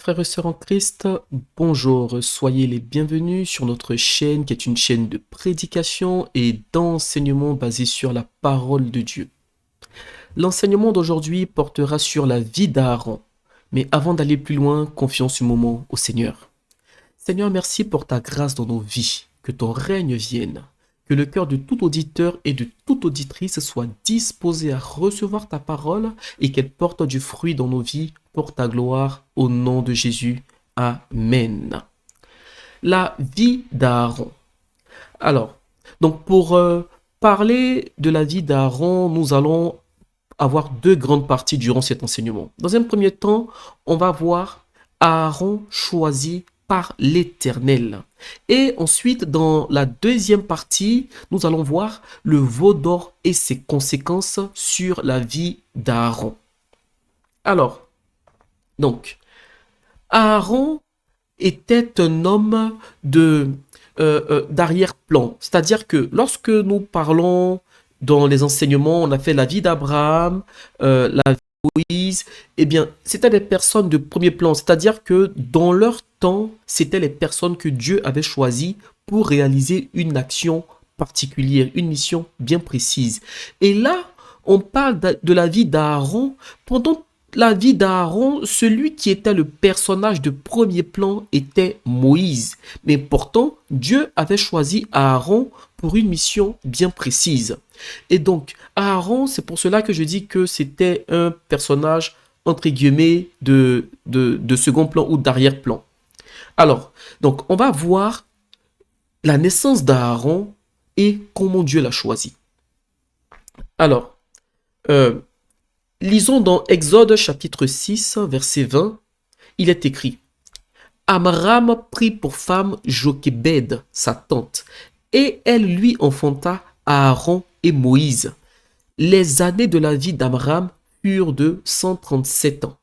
frères et sœurs en Christ, bonjour, soyez les bienvenus sur notre chaîne qui est une chaîne de prédication et d'enseignement basée sur la parole de Dieu. L'enseignement d'aujourd'hui portera sur la vie d'Aaron. Mais avant d'aller plus loin, confions ce moment au Seigneur. Seigneur, merci pour ta grâce dans nos vies, que ton règne vienne, que le cœur de tout auditeur et de toute auditrice soit disposé à recevoir ta parole et qu'elle porte du fruit dans nos vies pour ta gloire, au nom de Jésus. Amen. La vie d'Aaron. Alors, donc pour parler de la vie d'Aaron, nous allons avoir deux grandes parties durant cet enseignement. Dans un premier temps, on va voir Aaron choisi par l'Éternel. Et ensuite, dans la deuxième partie, nous allons voir le veau d'or et ses conséquences sur la vie d'Aaron. Alors, donc, Aaron était un homme d'arrière-plan. C'est-à-dire que lorsque nous parlons dans les enseignements, on a fait la vie d'Abraham, la vie de Moïse, eh bien, c'était des personnes de premier plan. C'est-à-dire que dans leur temps, c'était les personnes que Dieu avait choisies pour réaliser une action particulière, une mission bien précise. Et là, on parle de la vie d'Aaron. Pendant la vie d'Aaron, celui qui était le personnage de premier plan était Moïse. Mais pourtant, Dieu avait choisi Aaron pour une mission bien précise. Et donc, Aaron, c'est pour cela que je dis que c'était un personnage, entre guillemets, de second plan ou d'arrière-plan. Alors, donc, on va voir la naissance d'Aaron et comment Dieu l'a choisi. Alors, lisons dans Exode chapitre 6, verset 20, il est écrit « Amram prit pour femme Jochébed, sa tante, et elle lui enfanta Aaron et Moïse. Les années de la vie d'Amram furent de 137 ans. »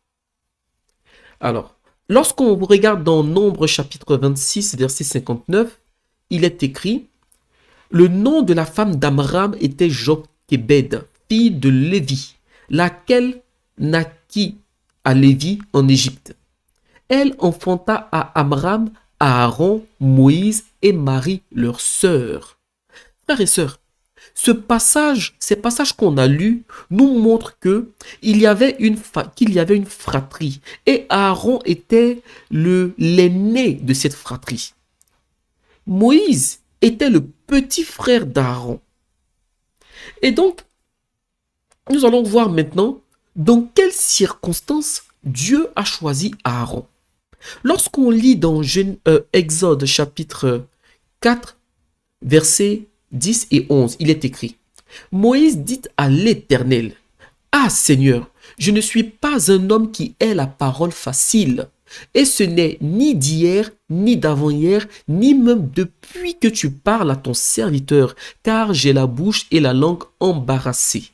Alors, lorsqu'on regarde dans Nombre chapitre 26, verset 59, il est écrit « Le nom de la femme d'Amram était Jochébed, fille de Lévi, laquelle naquit à Lévi en Égypte. Elle enfanta à Amram, Aaron, Moïse et Marie, leur sœur. » Frères et sœurs, ces passages qu'on a lus nous montrent qu'il y avait une fratrie et Aaron était l'aîné de cette fratrie. Moïse était le petit frère d'Aaron. Et donc, nous allons voir maintenant dans quelles circonstances Dieu a choisi Aaron. Lorsqu'on lit dans Exode chapitre 4, versets 10 et 11, il est écrit « Moïse dit à l'Éternel, « Ah Seigneur, je ne suis pas un homme qui ait la parole facile, et ce n'est ni d'hier, ni d'avant-hier, ni même depuis que tu parles à ton serviteur, car j'ai la bouche et la langue embarrassées. »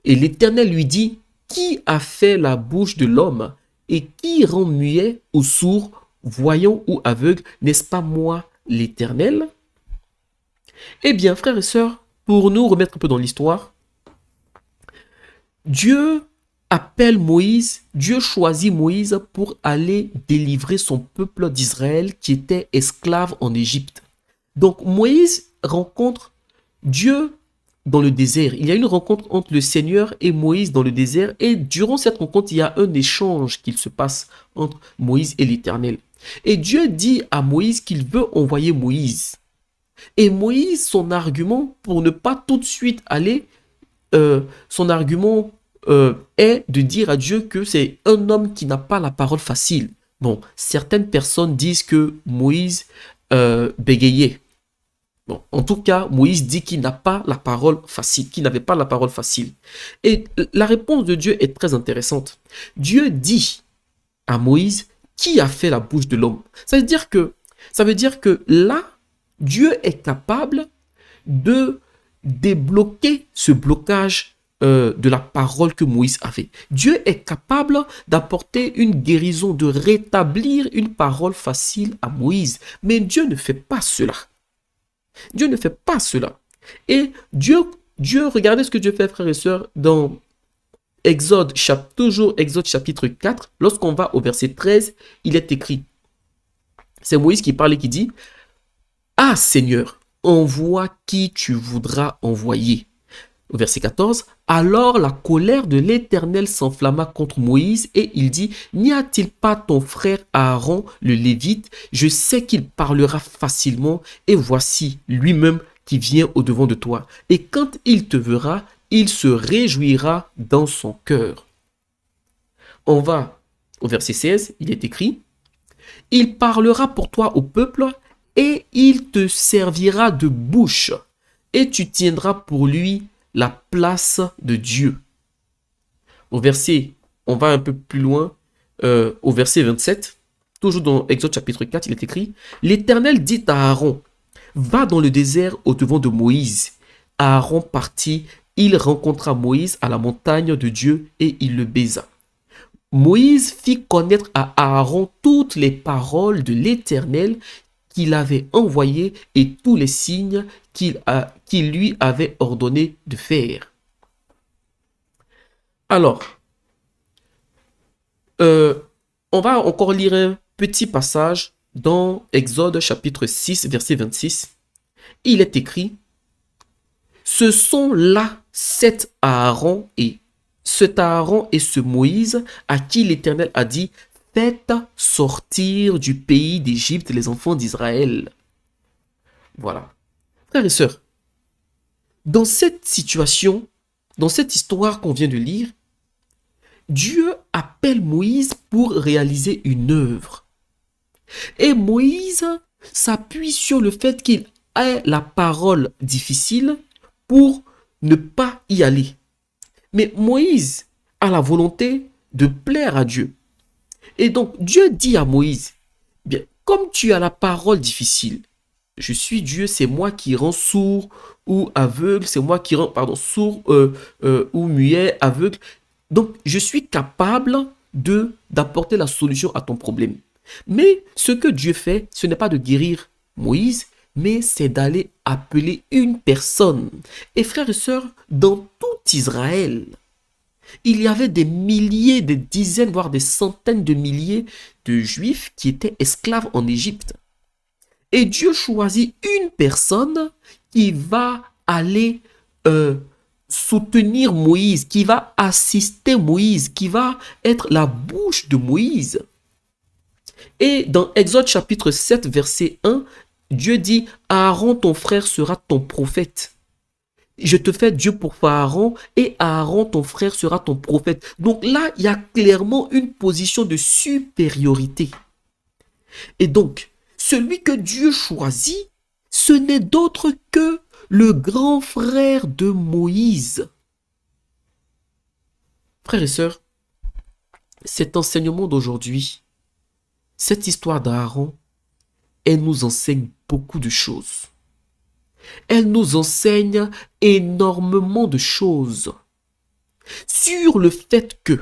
Et l'Éternel lui dit, « Qui a fait la bouche de l'homme et qui rend muet ou sourd, voyant ou aveugle, n'est-ce pas moi l'Éternel ?» Eh bien, frères et sœurs, pour nous remettre un peu dans l'histoire, Dieu appelle Moïse, Dieu choisit Moïse pour aller délivrer son peuple d'Israël qui était esclave en Égypte. Donc Moïse rencontre Dieu dans le désert. Il y a une rencontre entre le Seigneur et Moïse dans le désert et durant cette rencontre, il y a un échange qui se passe entre Moïse et l'Éternel. Et Dieu dit à Moïse qu'il veut envoyer Moïse. Et Moïse, son argument pour ne pas tout de suite aller, son argument est de dire à Dieu que c'est un homme qui n'a pas la parole facile. Bon, certaines personnes disent que Moïse bégayait. Bon, en tout cas, Moïse dit qu'il n'a pas la parole facile, qu'il n'avait pas la parole facile. Et la réponse de Dieu est très intéressante. Dieu dit à Moïse, qui a fait la bouche de l'homme? Ça veut dire que là, Dieu est capable de débloquer ce blocage de la parole que Moïse avait. Dieu est capable d'apporter une guérison, de rétablir une parole facile à Moïse. Mais Dieu ne fait pas cela. Dieu ne fait pas cela. Et Dieu, regardez ce que Dieu fait, frères et sœurs, dans toujours Exode chapitre 4, lorsqu'on va au verset 13, il est écrit, c'est Moïse qui parle et qui dit, « Ah Seigneur, envoie qui tu voudras envoyer. » Au verset 14, « Alors la colère de l'Éternel s'enflamma contre Moïse et il dit, « N'y a-t-il pas ton frère Aaron le Lévite? Je sais qu'il parlera facilement et voici lui-même qui vient au-devant de toi. Et quand il te verra, il se réjouira dans son cœur. » On va au verset 16, il est écrit, « Il parlera pour toi au peuple et il te servira de bouche et tu tiendras pour lui la place de Dieu. » On va un peu plus loin, au verset 27, toujours dans Exode chapitre 4, il est écrit, « L'Éternel dit à Aaron, va dans le désert au-devant de Moïse. » Aaron partit, il rencontra Moïse à la montagne de Dieu et il le baisa. Moïse fit connaître à Aaron toutes les paroles de l'Éternel qu'il avait envoyées et tous les signes qu'il lui avait ordonné de faire. Alors, on va encore lire un petit passage dans Exode chapitre 6, verset 26. Il est écrit, « Ce sont là cet Aaron et ce Moïse à qui l'Éternel a dit, « Faites sortir du pays d'Égypte les enfants d'Israël. » Voilà. Frères et sœurs, dans cette situation, dans cette histoire qu'on vient de lire, Dieu appelle Moïse pour réaliser une œuvre. Et Moïse s'appuie sur le fait qu'il ait la parole difficile pour ne pas y aller. Mais Moïse a la volonté de plaire à Dieu. Et donc Dieu dit à Moïse, bien, comme tu as la parole difficile, je suis Dieu, c'est moi qui rends sourd ou aveugle, c'est moi qui rends, sourd ou muet, aveugle. Donc, je suis capable d'apporter la solution à ton problème. Mais ce que Dieu fait, ce n'est pas de guérir Moïse, mais c'est d'aller appeler une personne. Et frères et sœurs, dans tout Israël, il y avait des milliers, des dizaines, voire des centaines de milliers de Juifs qui étaient esclaves en Égypte. Et Dieu choisit une personne qui va aller soutenir Moïse, qui va assister Moïse, qui va être la bouche de Moïse. Et dans Exode chapitre 7, verset 1, Dieu dit, « Aaron, ton frère, sera ton prophète. Je te fais Dieu pour Pharaon et Aaron, ton frère, sera ton prophète. » Donc là, il y a clairement une position de supériorité. Et donc, celui que Dieu choisit, ce n'est d'autre que le grand frère de Moïse. Frères et sœurs, cet enseignement d'aujourd'hui, cette histoire d'Aaron, elle nous enseigne beaucoup de choses. Elle nous enseigne énormément de choses sur le fait que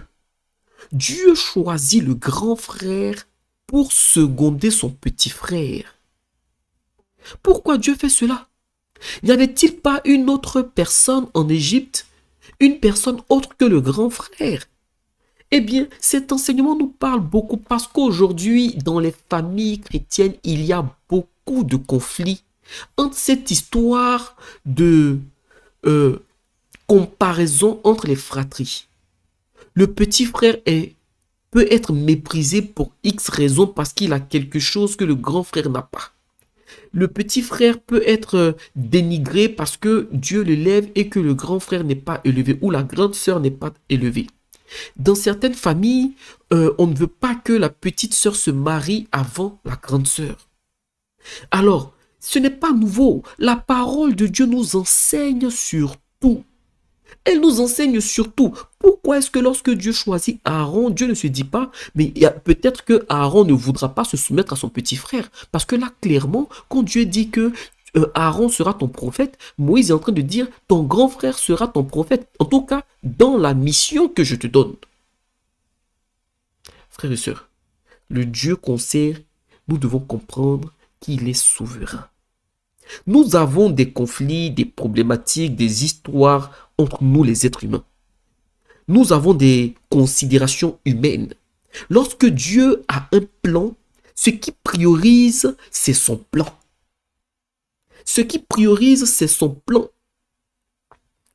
Dieu choisit le grand frère pour seconder son petit frère. Pourquoi Dieu fait cela? N'y avait-il pas une autre personne en Égypte, une personne autre que le grand frère? Eh bien, cet enseignement nous parle beaucoup parce qu'aujourd'hui, dans les familles chrétiennes, il y a beaucoup de conflits entre cette histoire de comparaison entre les fratries. Le petit frère peut être méprisé pour X raisons parce qu'il a quelque chose que le grand frère n'a pas. Le petit frère peut être dénigré parce que Dieu l'élève et que le grand frère n'est pas élevé ou la grande sœur n'est pas élevée. Dans certaines familles, on ne veut pas que la petite sœur se marie avant la grande sœur. Alors, ce n'est pas nouveau. La parole de Dieu nous enseigne sur tout. Elle nous enseigne surtout. Pourquoi est-ce que lorsque Dieu choisit Aaron, Dieu ne se dit pas, mais peut-être que Aaron ne voudra pas se soumettre à son petit frère. Parce que là, clairement, quand Dieu dit que Aaron sera ton prophète, Moïse est en train de dire, ton grand frère sera ton prophète. En tout cas, dans la mission que je te donne. Frères et sœurs, le Dieu qu'on sert, nous devons comprendre qu'il est souverain. Nous avons des conflits, des problématiques, des histoires entre nous les êtres humains. nous avons des considérations humaines. Lorsque Dieu a un plan, ce qui priorise, c'est son plan. Ce qui priorise, c'est son plan.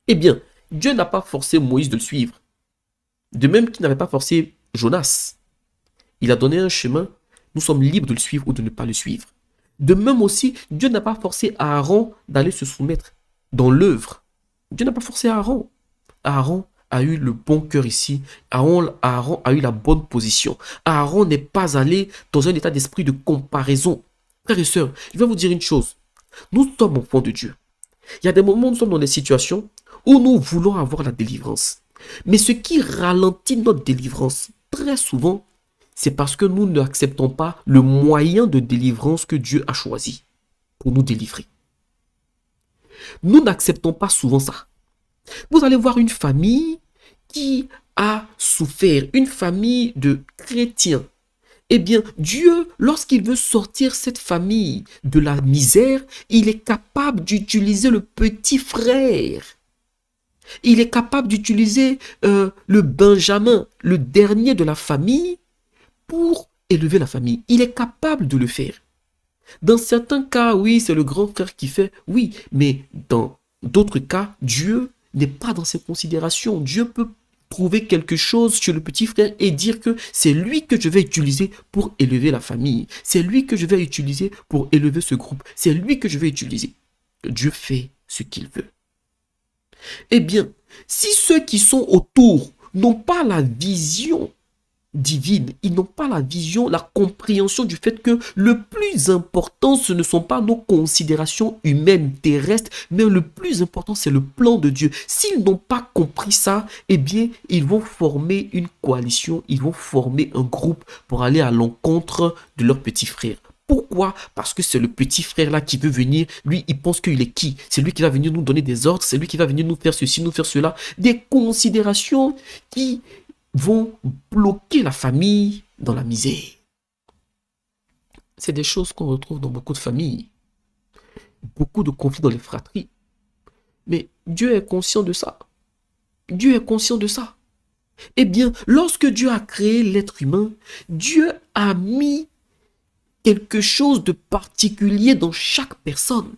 Eh bien, Dieu n'a pas forcé Moïse de le suivre. De même qu'il n'avait pas forcé Jonas. Il a donné un chemin. Nous sommes libres de le suivre ou de ne pas le suivre. De même aussi, Dieu n'a pas forcé Aaron d'aller se soumettre dans l'œuvre. Dieu n'a pas forcé Aaron. Aaron a eu le bon cœur ici. Aaron a eu la bonne position. Aaron n'est pas allé dans un état d'esprit de comparaison. Frères et sœurs, je vais vous dire une chose. Nous sommes enfants de Dieu. Il y a des moments où nous sommes dans des situations où nous voulons avoir la délivrance. Mais ce qui ralentit notre délivrance, très souvent, c'est parce que nous n'acceptons pas le moyen de délivrance que Dieu a choisi pour nous délivrer. Nous n'acceptons pas souvent ça. Vous allez voir une famille qui a souffert, une famille de chrétiens. Eh bien, Dieu, lorsqu'il veut sortir cette famille de la misère, il est capable d'utiliser le petit frère. Il est capable d'utiliser le Benjamin, le dernier de la famille, pour élever la famille. Il est capable de le faire. Dans certains cas, oui, c'est le grand frère qui fait, oui, mais dans d'autres cas, Dieu n'est pas dans ses considérations. Dieu peut trouver quelque chose chez le petit frère et dire que c'est lui que je vais utiliser pour élever la famille. C'est lui que je vais utiliser pour élever ce groupe. C'est lui que je vais utiliser. Dieu fait ce qu'il veut. Eh bien, si ceux qui sont autour n'ont pas la vision divine, ils n'ont pas la vision, la compréhension du fait que le plus important, ce ne sont pas nos considérations humaines, terrestres, mais le plus important, c'est le plan de Dieu. S'ils n'ont pas compris ça, eh bien, ils vont former une coalition, ils vont former un groupe pour aller à l'encontre de leur petit frère. Pourquoi? Parce que c'est le petit frère là qui veut venir. Lui, il pense qu'il est qui? C'est lui qui va venir nous donner des ordres. C'est lui qui va venir nous faire ceci, nous faire cela. Des considérations qui vont bloquer la famille dans la misère. C'est des choses qu'on retrouve dans beaucoup de familles. Beaucoup de conflits dans les fratries. Mais Dieu est conscient de ça. Dieu est conscient de ça. Eh bien, lorsque Dieu a créé l'être humain, Dieu a mis quelque chose de particulier dans chaque personne.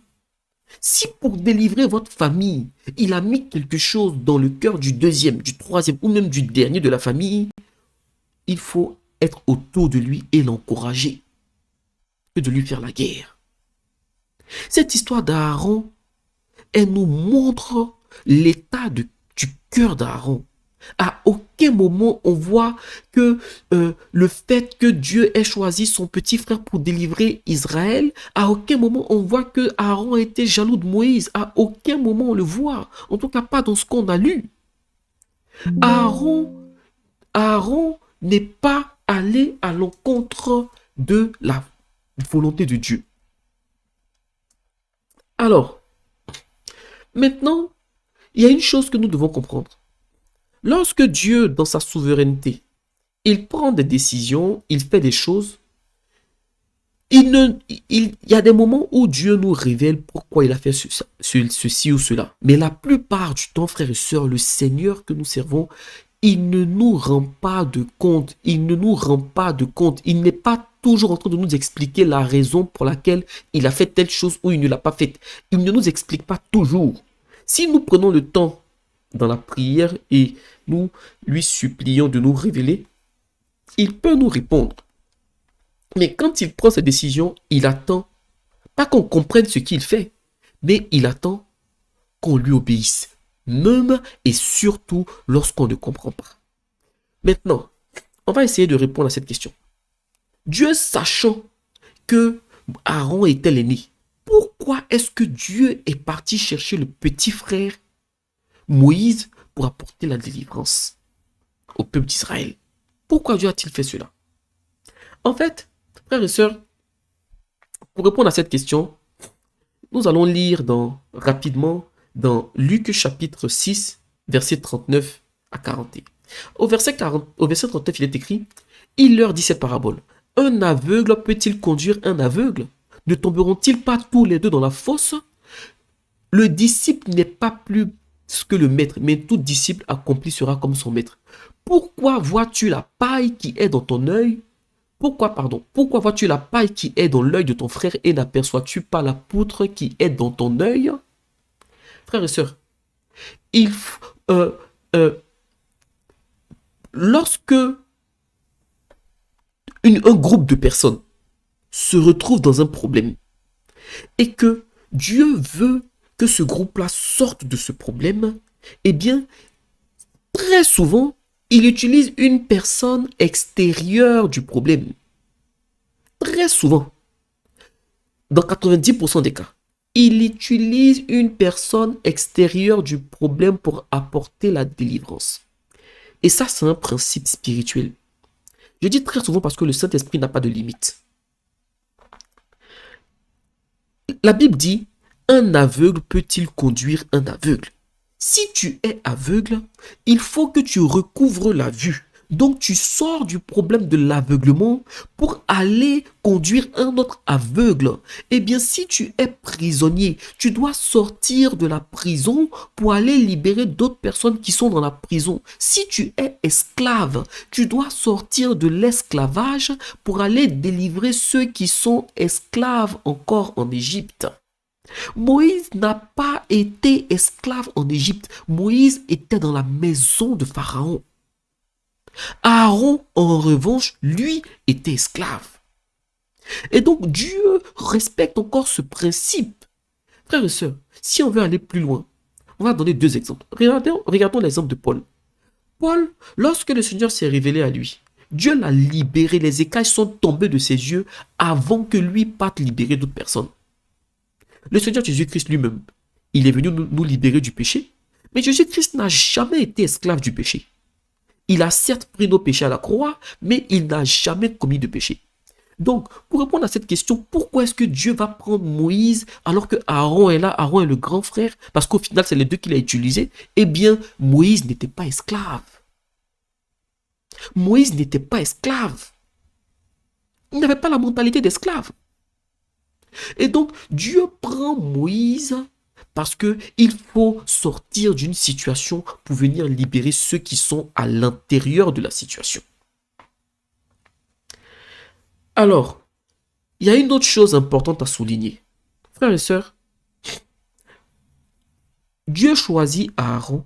Si pour délivrer votre famille, il a mis quelque chose dans le cœur du deuxième, du troisième ou même du dernier de la famille, il faut être autour de lui et l'encourager que de lui faire la guerre. Cette histoire d'Aaron, elle nous montre l'état du cœur d'Aaron. À aucun moment on voit que le fait que Dieu ait choisi son petit frère pour délivrer Israël, à aucun moment on voit que Aaron était jaloux de Moïse. À aucun moment on le voit. En tout cas pas dans ce qu'on a lu. Aaron n'est pas allé à l'encontre de la volonté de Dieu. Alors, maintenant, il y a une chose que nous devons comprendre. Lorsque Dieu, dans sa souveraineté, il prend des décisions, il fait des choses, il y a des moments où Dieu nous révèle pourquoi il a fait ceci ou cela. Mais la plupart du temps, frères et sœurs, le Seigneur que nous servons, il ne nous rend pas de compte. Il ne nous rend pas de compte. Il n'est pas toujours en train de nous expliquer la raison pour laquelle il a fait telle chose ou il ne l'a pas faite. Il ne nous explique pas toujours. Si nous prenons le temps dans la prière et nous lui supplions de nous révéler, il peut nous répondre. Mais quand il prend cette décision, il attend, pas qu'on comprenne ce qu'il fait, mais il attend qu'on lui obéisse, même et surtout lorsqu'on ne comprend pas. Maintenant, on va essayer de répondre à cette question. Dieu sachant que Aaron était l'aîné, pourquoi est-ce que Dieu est parti chercher le petit frère Moïse pour apporter la délivrance au peuple d'Israël? Pourquoi Dieu a-t-il fait cela? En fait, frères et sœurs, pour répondre à cette question, nous allons lire rapidement dans Luc chapitre 6, verset 39 à 41. Au verset 39, il est écrit, il leur dit cette parabole. Un aveugle peut-il conduire un aveugle? Ne tomberont-ils pas tous les deux dans la fosse? Le disciple n'est pas plus ce que le maître, mais tout disciple accompli sera comme son maître. Pourquoi vois-tu la paille qui est dans ton œil? Pourquoi vois-tu la paille qui est dans l'œil de ton frère et n'aperçois-tu pas la poutre qui est dans ton œil? Frères et sœurs, lorsque un groupe de personnes se retrouve dans un problème et que Dieu veut que ce groupe-là sorte de ce problème, eh bien, très souvent, il utilise une personne extérieure du problème. Très souvent, dans 90% des cas, il utilise une personne extérieure du problème pour apporter la délivrance. Et ça, c'est un principe spirituel. Je dis très souvent parce que le Saint-Esprit n'a pas de limite. La Bible dit, un aveugle peut-il conduire un aveugle? Si tu es aveugle, il faut que tu recouvres la vue. Donc tu sors du problème de l'aveuglement pour aller conduire un autre aveugle. Eh bien, si tu es prisonnier, tu dois sortir de la prison pour aller libérer d'autres personnes qui sont dans la prison. Si tu es esclave, tu dois sortir de l'esclavage pour aller délivrer ceux qui sont esclaves encore en Égypte. Moïse n'a pas été esclave en Égypte. Moïse était dans la maison de Pharaon. Aaron, en revanche, lui, était esclave. Et donc, Dieu respecte encore ce principe. Frères et sœurs, si on veut aller plus loin, on va donner deux exemples. Regardons l'exemple de Paul. Paul, lorsque le Seigneur s'est révélé à lui, Dieu l'a libéré. Les écailles sont tombées de ses yeux avant que lui parte libérer d'autres personnes. Le Seigneur Jésus-Christ lui-même, il est venu nous libérer du péché, mais Jésus-Christ n'a jamais été esclave du péché. Il a certes pris nos péchés à la croix, mais il n'a jamais commis de péché. Donc, pour répondre à cette question, pourquoi est-ce que Dieu va prendre Moïse alors que Aaron est là, Aaron est le grand frère, parce qu'au final, c'est les deux qu'il a utilisés? Eh bien, Moïse n'était pas esclave. Moïse n'était pas esclave. Il n'avait pas la mentalité d'esclave. Et donc, Dieu prend Moïse parce qu'il faut sortir d'une situation pour venir libérer ceux qui sont à l'intérieur de la situation. Alors, il y a une autre chose importante à souligner. Frères et sœurs, Dieu choisit Aaron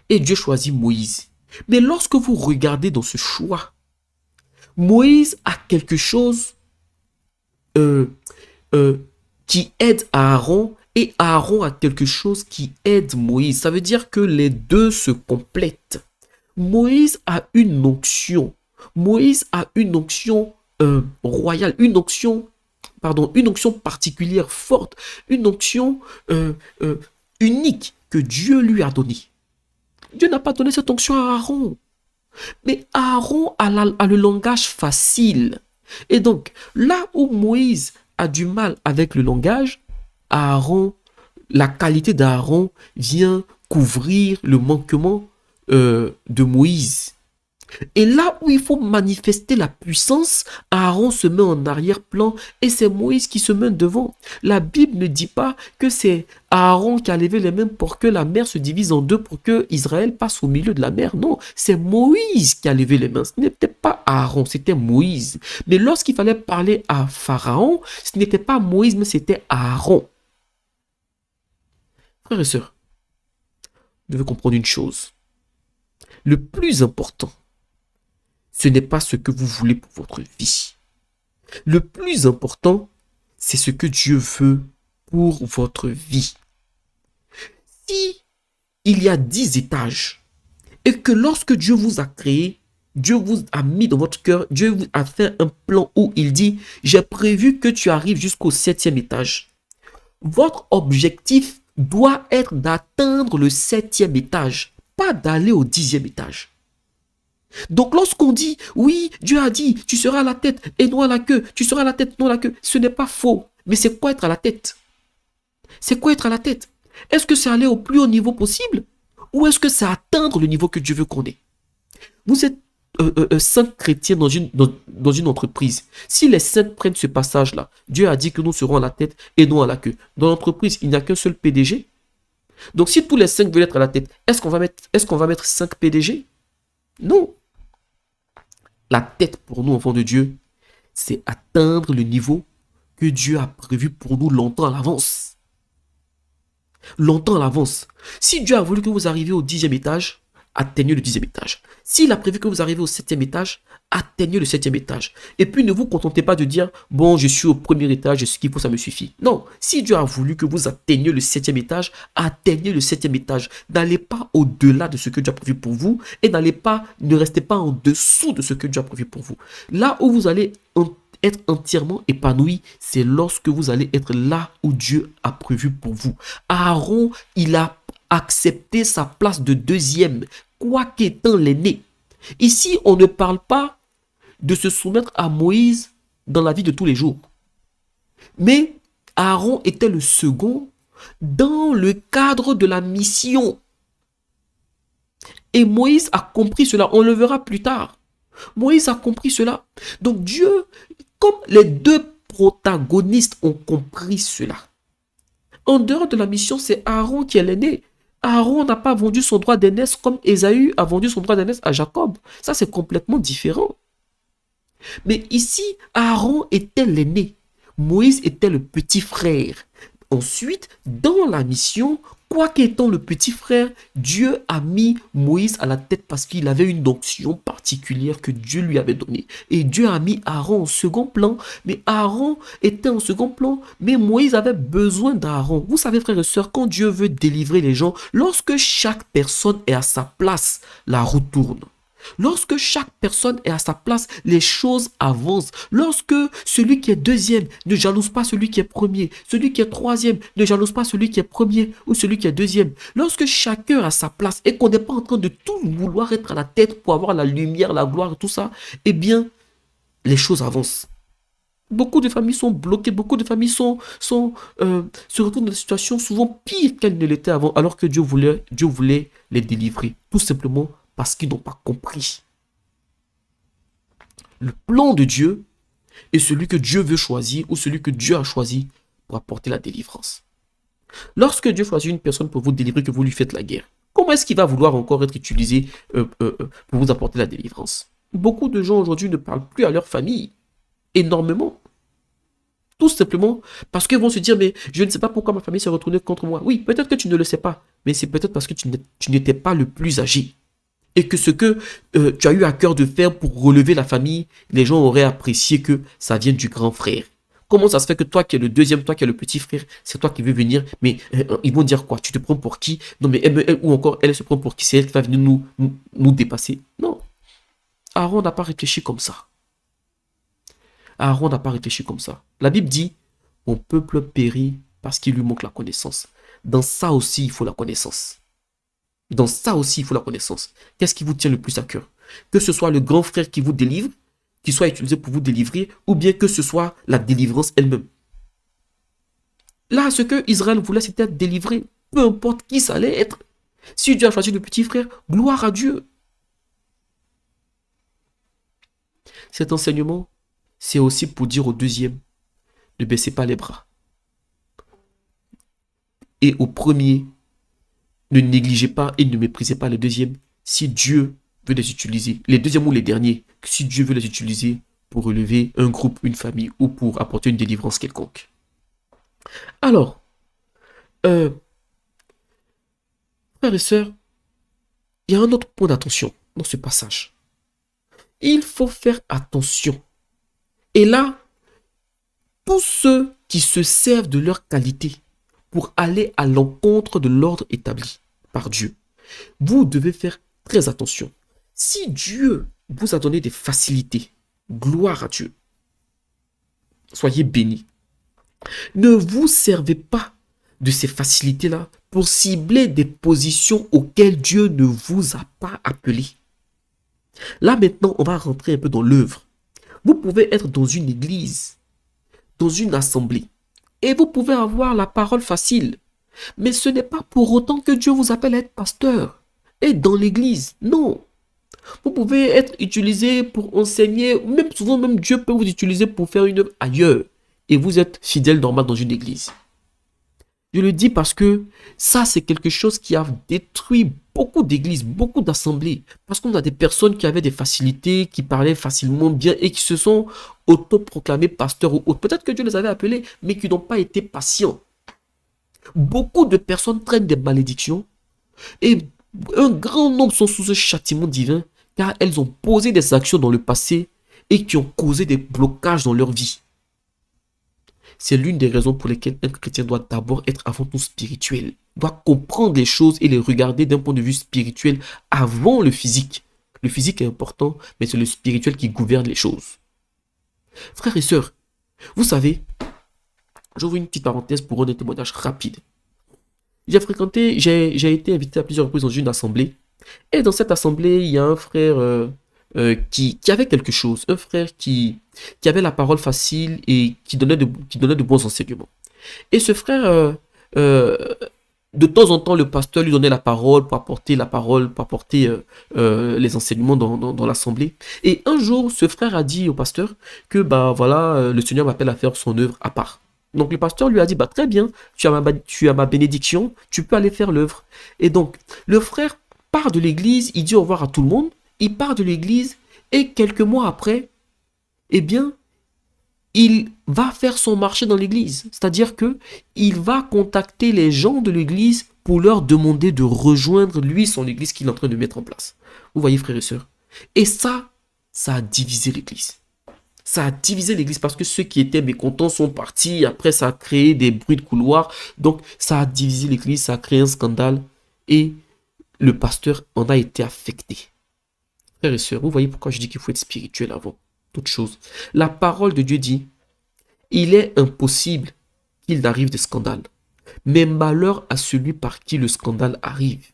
et Dieu choisit Moïse. Mais lorsque vous regardez dans ce choix, Moïse a quelque chose qui aide Aaron et Aaron a quelque chose qui aide Moïse. Ça veut dire que les deux se complètent. Moïse a une onction. Moïse a une onction royale, une onction particulière, forte, une onction unique que Dieu lui a donnée. Dieu n'a pas donné cette onction à Aaron. Mais Aaron a le langage facile. Et donc, là où Moïse a du mal avec le langage, Aaron, la qualité d'Aaron vient couvrir le manquement de Moïse. Et là où il faut manifester la puissance, Aaron se met en arrière-plan et c'est Moïse qui se met devant. La Bible ne dit pas que c'est Aaron qui a levé les mains pour que la mer se divise en deux, pour que Israël passe au milieu de la mer. Non, c'est Moïse qui a levé les mains. Ce n'était pas Aaron, c'était Moïse. Mais lorsqu'il fallait parler à Pharaon, ce n'était pas Moïse, mais c'était Aaron. Frères et sœurs, vous devez comprendre une chose. Le plus important, ce n'est pas ce que vous voulez pour votre vie. Le plus important, c'est ce que Dieu veut pour votre vie. Si il y a 10 étages et que lorsque Dieu vous a créé, Dieu vous a mis dans votre cœur, Dieu vous a fait un plan où il dit, j'ai prévu que tu arrives jusqu'au 7e étage. Votre objectif doit être d'atteindre le 7e étage, pas d'aller au 10e étage. Donc lorsqu'on dit, oui, Dieu a dit, tu seras à la tête et non à la queue, tu seras à la tête, non à la queue, ce n'est pas faux. Mais c'est quoi être à la tête? C'est quoi être à la tête? Est-ce que c'est aller au plus haut niveau possible? Ou est-ce que c'est atteindre le niveau que Dieu veut qu'on ait? Vous êtes 5 chrétiens dans une entreprise. Si les 5 prennent ce passage-là, Dieu a dit que nous serons à la tête et non à la queue. Dans l'entreprise, il n'y a qu'un seul PDG. Donc si tous les 5 veulent être à la tête, est-ce qu'on va mettre 5 PDG? Non. La tête pour nous, enfants de Dieu, c'est atteindre le niveau que Dieu a prévu pour nous longtemps à l'avance. Longtemps à l'avance. Si Dieu a voulu que vous arriviez au 10e étage, atteignez le 10e étage. S'il a prévu que vous arriviez au 7e étage, atteignez le 7e étage. Et puis ne vous contentez pas de dire, bon, je suis au premier étage, ce qu'il faut, ça me suffit. Non, si Dieu a voulu que vous atteigniez le 7e étage, atteignez le 7e étage. N'allez pas au-delà de ce que Dieu a prévu pour vous et ne restez pas en dessous de ce que Dieu a prévu pour vous. Là où vous allez être entièrement épanoui, c'est lorsque vous allez être là où Dieu a prévu pour vous. Aaron, il a accepté sa place de deuxième, quoiqu'étant l'aîné. Ici, on ne parle pas de se soumettre à Moïse dans la vie de tous les jours. Mais Aaron était le second dans le cadre de la mission. Et Moïse a compris cela. On le verra plus tard. Moïse a compris cela. Donc Dieu, comme les deux protagonistes ont compris cela, en dehors de la mission, c'est Aaron qui est l'aîné. Aaron n'a pas vendu son droit d'aînesse comme Ésaü a vendu son droit d'aînesse à Jacob. Ça, c'est complètement différent. Mais ici, Aaron était l'aîné. Moïse était le petit frère. Ensuite, dans la mission, quoiqu'étant le petit frère, Dieu a mis Moïse à la tête parce qu'il avait une onction particulière que Dieu lui avait donnée. Et Dieu a mis Aaron en second plan. Mais Aaron était en second plan, mais Moïse avait besoin d'Aaron. Vous savez, frères et sœurs, quand Dieu veut délivrer les gens, lorsque chaque personne est à sa place, la roue tourne. Lorsque chaque personne est à sa place, les choses avancent. Lorsque celui qui est deuxième ne jalouse pas celui qui est premier, celui qui est troisième ne jalouse pas celui qui est premier ou celui qui est deuxième. Lorsque chacun a sa place et qu'on n'est pas en train de tout vouloir être à la tête pour avoir la lumière, la gloire et tout ça, eh bien, les choses avancent. Beaucoup de familles sont bloquées, beaucoup de familles se retrouvent dans des situations souvent pires qu'elles ne l'étaient avant, alors que Dieu voulait les délivrer. Tout simplement parce qu'ils n'ont pas compris. Le plan de Dieu est celui que Dieu veut choisir ou celui que Dieu a choisi pour apporter la délivrance. Lorsque Dieu choisit une personne pour vous délivrer, que vous lui faites la guerre, comment est-ce qu'il va vouloir encore être utilisé pour vous apporter la délivrance? Beaucoup de gens aujourd'hui ne parlent plus à leur famille. Énormément. Tout simplement parce qu'ils vont se dire, mais je ne sais pas pourquoi ma famille s'est retournée contre moi. Oui, peut-être que tu ne le sais pas, mais c'est peut-être parce que tu n'étais pas le plus âgé. Et que ce que tu as eu à cœur de faire pour relever la famille, les gens auraient apprécié que ça vienne du grand frère. Comment ça se fait que toi qui es le deuxième, toi qui es le petit frère, c'est toi qui veux venir, mais ils vont dire quoi? Tu te prends pour qui? Non, mais ou encore elle se prend pour qui? C'est elle qui va venir nous dépasser. Non. Aaron n'a pas réfléchi comme ça. Aaron n'a pas réfléchi comme ça. La Bible dit, mon peuple périt parce qu'il lui manque la connaissance. Dans ça aussi, il faut la connaissance. Dans ça aussi, il faut la connaissance. Qu'est-ce qui vous tient le plus à cœur? Que ce soit le grand frère qui vous délivre, qui soit utilisé pour vous délivrer, ou bien que ce soit la délivrance elle-même. Là, ce que Israël voulait, c'était être délivré. Peu importe qui ça allait être. Si Dieu a choisi le petit frère, gloire à Dieu. Cet enseignement, c'est aussi pour dire au deuxième, ne baissez pas les bras. Et au premier, ne négligez pas et ne méprisez pas les deuxièmes. Si Dieu veut les utiliser, les deuxièmes ou les derniers, si Dieu veut les utiliser pour relever un groupe, une famille ou pour apporter une délivrance quelconque. Alors, frères et sœurs, il y a un autre point d'attention dans ce passage. Il faut faire attention. Et là, tous ceux qui se servent de leur qualité pour aller à l'encontre de l'ordre établi par Dieu, vous devez faire très attention. Si Dieu vous a donné des facilités, gloire à Dieu, soyez bénis. Ne vous servez pas de ces facilités-là pour cibler des positions auxquelles Dieu ne vous a pas appelé. Là maintenant, on va rentrer un peu dans l'œuvre. Vous pouvez être dans une église, dans une assemblée, et vous pouvez avoir la parole facile. Mais ce n'est pas pour autant que Dieu vous appelle à être pasteur, et dans l'église, non. Vous pouvez être utilisé pour enseigner, même souvent même Dieu peut vous utiliser pour faire une œuvre ailleurs, et vous êtes fidèle normal dans une église. Je le dis parce que ça, c'est quelque chose qui a détruit beaucoup d'églises, beaucoup d'assemblées. Parce qu'on a des personnes qui avaient des facilités, qui parlaient facilement bien et qui se sont autoproclamés pasteurs ou autres. Peut-être que Dieu les avait appelés, mais qui n'ont pas été patients. Beaucoup de personnes traînent des malédictions et un grand nombre sont sous ce châtiment divin car elles ont posé des actions dans le passé et qui ont causé des blocages dans leur vie. C'est l'une des raisons pour lesquelles un chrétien doit d'abord être avant tout spirituel. Il doit comprendre les choses et les regarder d'un point de vue spirituel avant le physique. Le physique est important, mais c'est le spirituel qui gouverne les choses. Frères et sœurs, vous savez, j'ouvre une petite parenthèse pour un témoignage rapide. J'ai été invité à plusieurs reprises dans une assemblée. Et dans cette assemblée, il y a un frère qui avait quelque chose. Un frère qui avait la parole facile et qui donnait de bons enseignements. Et ce frère, de temps en temps, le pasteur lui donnait la parole pour apporter les enseignements dans l'assemblée. Et un jour, ce frère a dit au pasteur que le Seigneur m'appelle à faire son œuvre à part. Donc le pasteur lui a dit, très bien, tu as ma bénédiction, tu peux aller faire l'œuvre. Et donc, le frère part de l'église, il dit au revoir à tout le monde, il part de l'église, et quelques mois après, eh bien, il va faire son marché dans l'église. C'est-à-dire que il va contacter les gens de l'église pour leur demander de rejoindre lui son église qu'il est en train de mettre en place. Vous voyez, frères et sœurs. Et ça a divisé l'église. Ça a divisé l'église parce que ceux qui étaient mécontents sont partis. Après, ça a créé des bruits de couloir. Donc, ça a divisé l'église, ça a créé un scandale. Et le pasteur en a été affecté. Frères et sœurs, vous voyez pourquoi je dis qu'il faut être spirituel avant toute chose. La parole de Dieu dit, il est impossible qu'il n'arrive des scandales. Mais malheur à celui par qui le scandale arrive.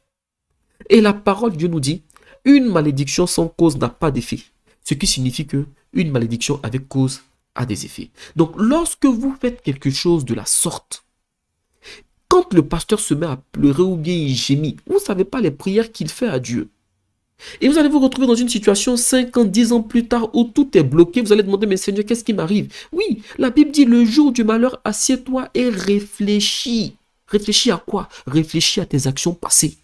Et la parole de Dieu nous dit, une malédiction sans cause n'a pas d'effet. Ce qui signifie que une malédiction avec cause a des effets. Donc, lorsque vous faites quelque chose de la sorte, quand le pasteur se met à pleurer ou bien il gémit, vous ne savez pas les prières qu'il fait à Dieu. Et vous allez vous retrouver dans une situation 5 ans, 10 ans plus tard où tout est bloqué. Vous allez demander, mais Seigneur, qu'est-ce qui m'arrive? Oui, la Bible dit, le jour du malheur, assieds-toi et réfléchis. Réfléchis à quoi? Réfléchis à tes actions passées.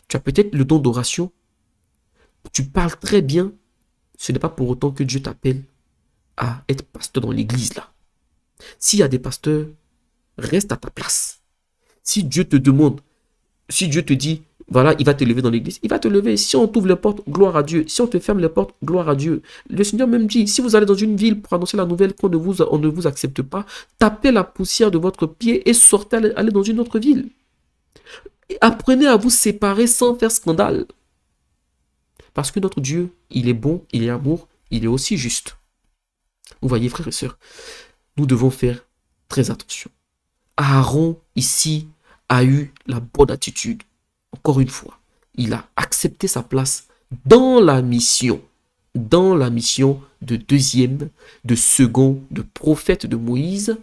Tu as peut-être le don d'oration. Tu parles très bien. Ce n'est pas pour autant que Dieu t'appelle à être pasteur dans l'église là. S'il y a des pasteurs, reste à ta place. Si Dieu te demande, si Dieu te dit, voilà, il va te lever dans l'église, il va te lever. Si on t'ouvre les portes, gloire à Dieu. Si on te ferme les portes, gloire à Dieu. Le Seigneur même dit, si vous allez dans une ville pour annoncer la nouvelle qu'on on ne vous accepte pas, tapez la poussière de votre pied et sortez, allez dans une autre ville. Et apprenez à vous séparer sans faire scandale. Parce que notre Dieu, il est bon, il est amour, il est aussi juste. Vous voyez, frères et sœurs, nous devons faire très attention. Aaron, ici, a eu la bonne attitude. Encore une fois, il a accepté sa place dans la mission de deuxième, de second, de prophète de Moïse.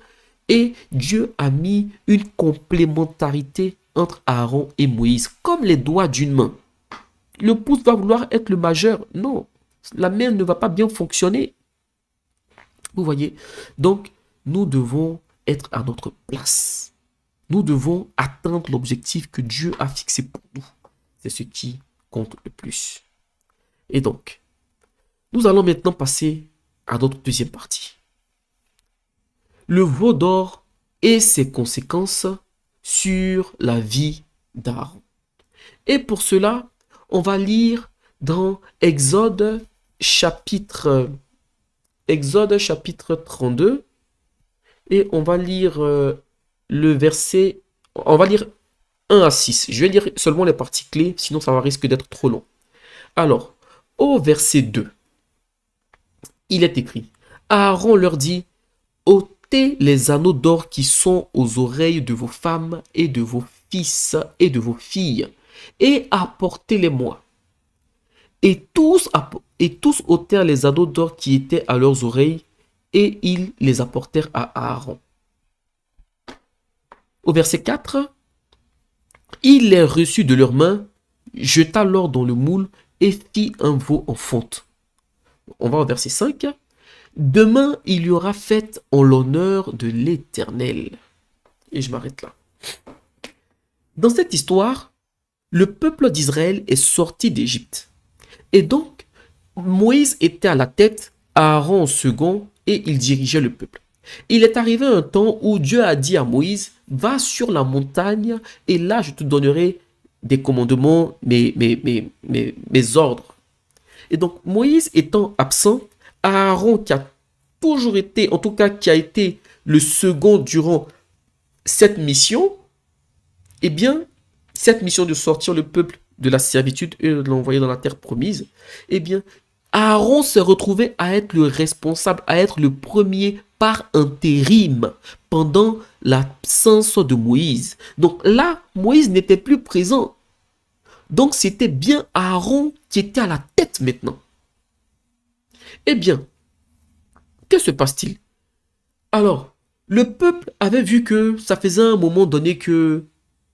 Et Dieu a mis une complémentarité entre Aaron et Moïse, comme les doigts d'une main. Le pouce va vouloir être le majeur. Non, la main ne va pas bien fonctionner. Vous voyez? Donc, nous devons être à notre place. Nous devons atteindre l'objectif que Dieu a fixé pour nous. C'est ce qui compte le plus. Et donc, nous allons maintenant passer à notre deuxième partie. Le veau d'or et ses conséquences sur la vie d'Aaron. Et pour cela, on va lire dans Exode chapitre 32 et on va lire le verset, on va lire 1 à 6. Je vais lire seulement les parties clés, sinon ça va risquer d'être trop long. Alors, au verset 2, il est écrit, Aaron leur dit, ôtez les anneaux d'or qui sont aux oreilles de vos femmes et de vos fils et de vos filles, et apportez-les-moi. Et tous ôtèrent les anneaux d'or qui étaient à leurs oreilles, et ils les apportèrent à Aaron. Au verset 4, il les reçut de leurs mains, jeta l'or dans le moule et fit un veau en fonte. On va au verset 5. Demain, il y aura fête en l'honneur de l'Éternel. Et je m'arrête là. Dans cette histoire, le peuple d'Israël est sorti d'Égypte. Et donc, Moïse était à la tête, Aaron en second, et il dirigeait le peuple. Il est arrivé un temps où Dieu a dit à Moïse, va sur la montagne, et là je te donnerai des commandements, mes ordres. Et donc, Moïse étant absent, Aaron qui a toujours été, en tout cas qui a été le second durant cette mission, eh bien, cette mission de sortir le peuple de la servitude et de l'envoyer dans la terre promise, eh bien, Aaron s'est retrouvé à être le responsable, à être le premier par intérim pendant l'absence de Moïse. Donc là, Moïse n'était plus présent. Donc c'était bien Aaron qui était à la tête maintenant. Eh bien, que se passe-t-il? Alors, le peuple avait vu que ça faisait un moment donné que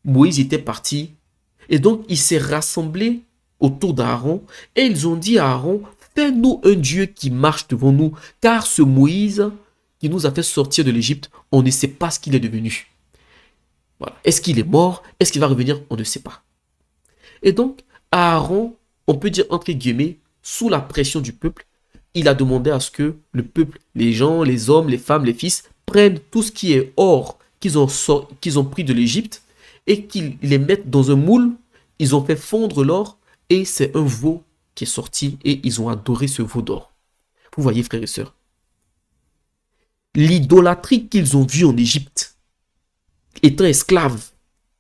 Moïse était parti. Et donc, il s'est rassemblé autour d'Aaron. Et ils ont dit à Aaron, fais-nous un Dieu qui marche devant nous. Car ce Moïse qui nous a fait sortir de l'Égypte, on ne sait pas ce qu'il est devenu. Voilà. Est-ce qu'il est mort? Est-ce qu'il va revenir? On ne sait pas. Et donc, Aaron, on peut dire entre guillemets, sous la pression du peuple, il a demandé à ce que le peuple, les gens, les hommes, les femmes, les fils, prennent tout ce qui est or qu'ils ont pris de l'Égypte et qu'ils les mettent dans un moule. Ils ont fait fondre l'or et c'est un veau qui est sorti et ils ont adoré ce veau d'or. Vous voyez, frères et sœurs, l'idolâtrie qu'ils ont vue en Égypte, étant esclaves,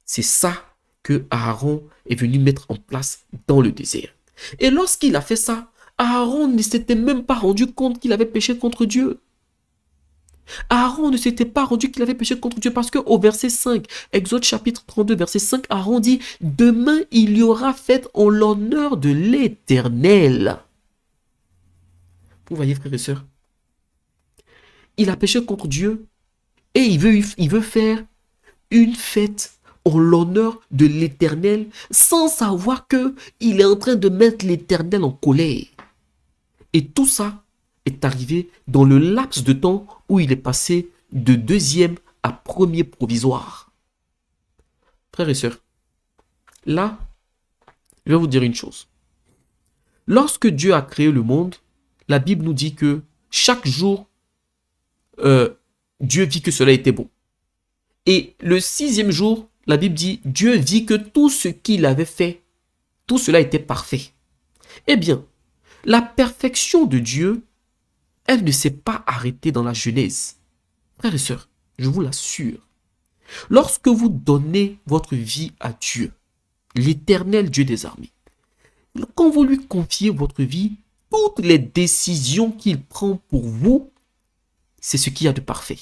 c'est ça que Aaron est venu mettre en place dans le désert. Et lorsqu'il a fait ça, Aaron ne s'était même pas rendu compte qu'il avait péché contre Dieu. Aaron ne s'était pas rendu qu'il avait péché contre Dieu parce qu'au verset 5, Exode chapitre 32, verset 5, Aaron dit, demain il y aura fête en l'honneur de l'Éternel. Vous voyez, frères et sœurs, il a péché contre Dieu et il veut faire une fête en l'honneur de l'Éternel sans savoir qu'il est en train de mettre l'Éternel en colère. Et tout ça est arrivé dans le laps de temps où il est passé de deuxième à premier provisoire. Frères et sœurs, là, je vais vous dire une chose. Lorsque Dieu a créé le monde, la Bible nous dit que chaque jour, Dieu vit que cela était bon. Et le sixième jour, la Bible dit, Dieu vit que tout ce qu'il avait fait, tout cela était parfait. Eh bien, la perfection de Dieu, elle ne s'est pas arrêtée dans la Genèse. Frères et sœurs, je vous l'assure, lorsque vous donnez votre vie à Dieu, l'Éternel Dieu des armées, quand vous lui confiez votre vie, toutes les décisions qu'il prend pour vous, c'est ce qu'il y a de parfait.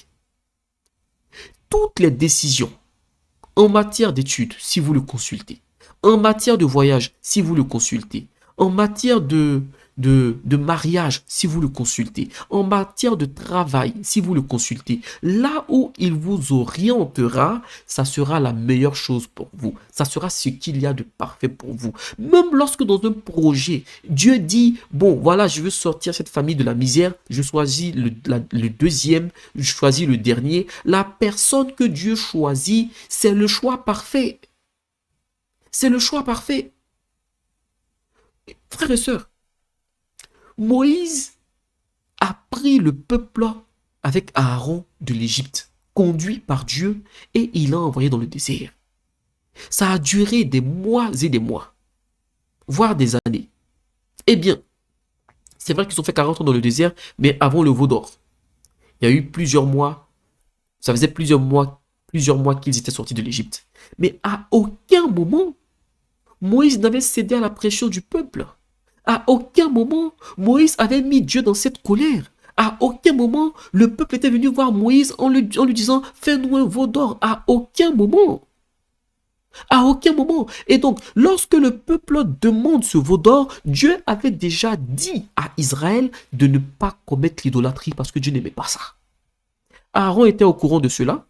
Toutes les décisions en matière d'études, si vous le consultez, en matière de voyage, si vous le consultez, en matière de mariage, si vous le consultez, en matière de travail, si vous le consultez, là où il vous orientera, ça sera la meilleure chose pour vous. Ça sera ce qu'il y a de parfait pour vous. Même lorsque dans un projet, Dieu dit, bon, voilà, je veux sortir cette famille de la misère, je choisis le deuxième, je choisis le dernier. La personne que Dieu choisit, c'est le choix parfait. C'est le choix parfait. Frères et sœurs, Moïse a pris le peuple avec Aaron de l'Égypte, conduit par Dieu, et il l'a envoyé dans le désert. Ça a duré des mois et des mois, voire des années. Eh bien, c'est vrai qu'ils ont fait 40 ans dans le désert, mais avant le veau d'or. Il y a eu plusieurs mois, ça faisait plusieurs mois qu'ils étaient sortis de l'Égypte. Mais à aucun moment, Moïse n'avait cédé à la pression du peuple. À aucun moment, Moïse avait mis Dieu dans cette colère. À aucun moment, le peuple était venu voir Moïse en lui disant « Fais-nous un veau d'or ». À aucun moment. À aucun moment. Et donc, lorsque le peuple demande ce veau d'or, Dieu avait déjà dit à Israël de ne pas commettre l'idolâtrie parce que Dieu n'aimait pas ça. Aaron était au courant de cela.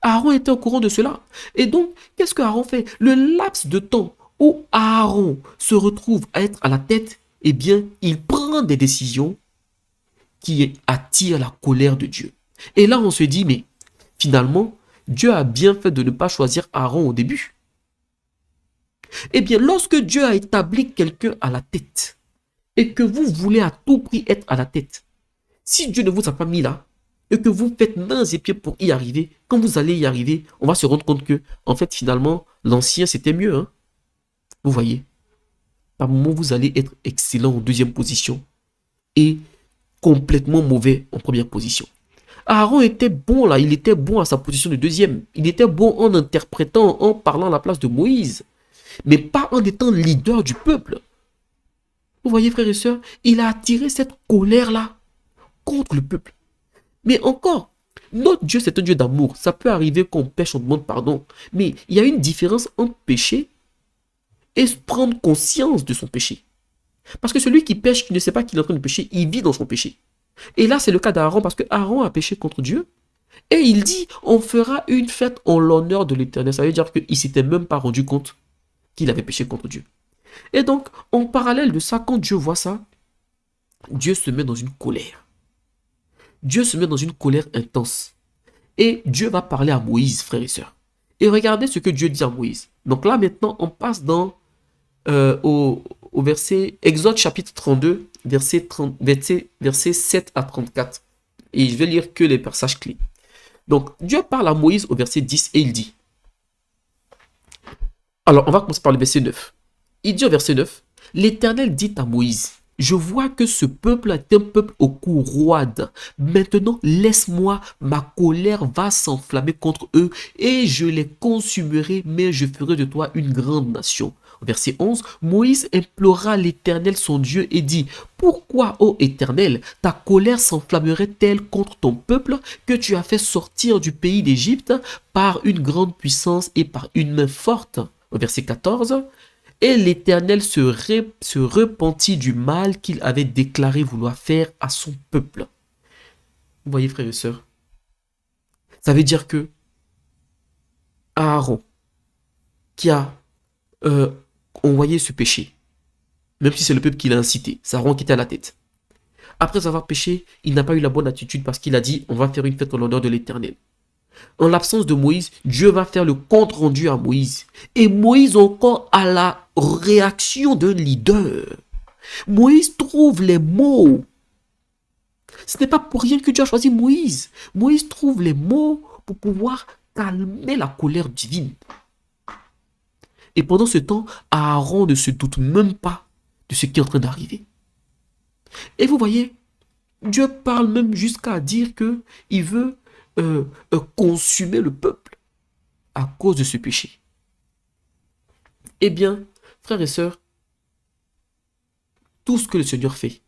Aaron était au courant de cela. Et donc, qu'est-ce que Aaron fait? Le laps de temps où Aaron se retrouve à être à la tête, eh bien, il prend des décisions qui attirent la colère de Dieu. Et là, on se dit, mais finalement, Dieu a bien fait de ne pas choisir Aaron au début. Eh bien, lorsque Dieu a établi quelqu'un à la tête, et que vous voulez à tout prix être à la tête, si Dieu ne vous a pas mis là, et que vous faites mains et pieds pour y arriver, quand vous allez y arriver, on va se rendre compte que, en fait, finalement, l'ancien, c'était mieux. Hein? Vous voyez, par moment, vous allez être excellent en deuxième position et complètement mauvais en première position. Aaron était bon là, il était bon à sa position de deuxième. Il était bon en interprétant, en parlant à la place de Moïse, mais pas en étant leader du peuple. Vous voyez, frères et sœurs, il a attiré cette colère-là contre le peuple. Mais encore, notre Dieu, c'est un Dieu d'amour. Ça peut arriver qu'on pêche, on demande pardon. Mais il y a une différence entre pécher et prendre conscience de son péché. Parce que celui qui pêche, qui ne sait pas qu'il est en train de pécher, il vit dans son péché. Et là, c'est le cas d'Aaron, parce que Aaron a péché contre Dieu. Et il dit, on fera une fête en l'honneur de l'Éternel. Ça veut dire qu'il ne s'était même pas rendu compte qu'il avait péché contre Dieu. Et donc, en parallèle de ça, quand Dieu voit ça, Dieu se met dans une colère. Dieu se met dans une colère intense. Et Dieu va parler à Moïse, frères et sœurs. Et regardez ce que Dieu dit à Moïse. Donc là, maintenant, on passe au verset, Exode chapitre 32, verset 7 à 34. Et je vais lire que les passages clés. Donc, Dieu parle à Moïse au verset 10 et il dit. Alors, on va commencer par le verset 9. Il dit au verset 9, l'Éternel dit à Moïse, je vois que ce peuple est un peuple au cou roide. Maintenant, laisse-moi, ma colère va s'enflammer contre eux et je les consumerai, mais je ferai de toi une grande nation. Verset 11, Moïse implora l'Éternel son Dieu et dit, pourquoi, ô Éternel, ta colère s'enflammerait-elle contre ton peuple que tu as fait sortir du pays d'Égypte par une grande puissance et par une main forte? Verset 14, et l'Éternel se repentit du mal qu'il avait déclaré vouloir faire à son peuple. Vous voyez, frères et sœurs, ça veut dire que Aaron, qui a envoyé ce péché, même si c'est le peuple qui l'a incité, c'est Aaron qui était à la tête. Après avoir péché, il n'a pas eu la bonne attitude parce qu'il a dit, on va faire une fête en l'honneur de l'Éternel. En l'absence de Moïse, Dieu va faire le compte rendu à Moïse. Et Moïse encore à la réaction d'un leader. Moïse trouve les mots. Ce n'est pas pour rien que Dieu a choisi Moïse. Moïse trouve les mots pour pouvoir calmer la colère divine. Et pendant ce temps, Aaron ne se doute même pas de ce qui est en train d'arriver. Et vous voyez, Dieu parle même jusqu'à dire qu'il veut consumer le peuple à cause de ce péché. Eh bien, frères et sœurs, tout ce que le Seigneur fait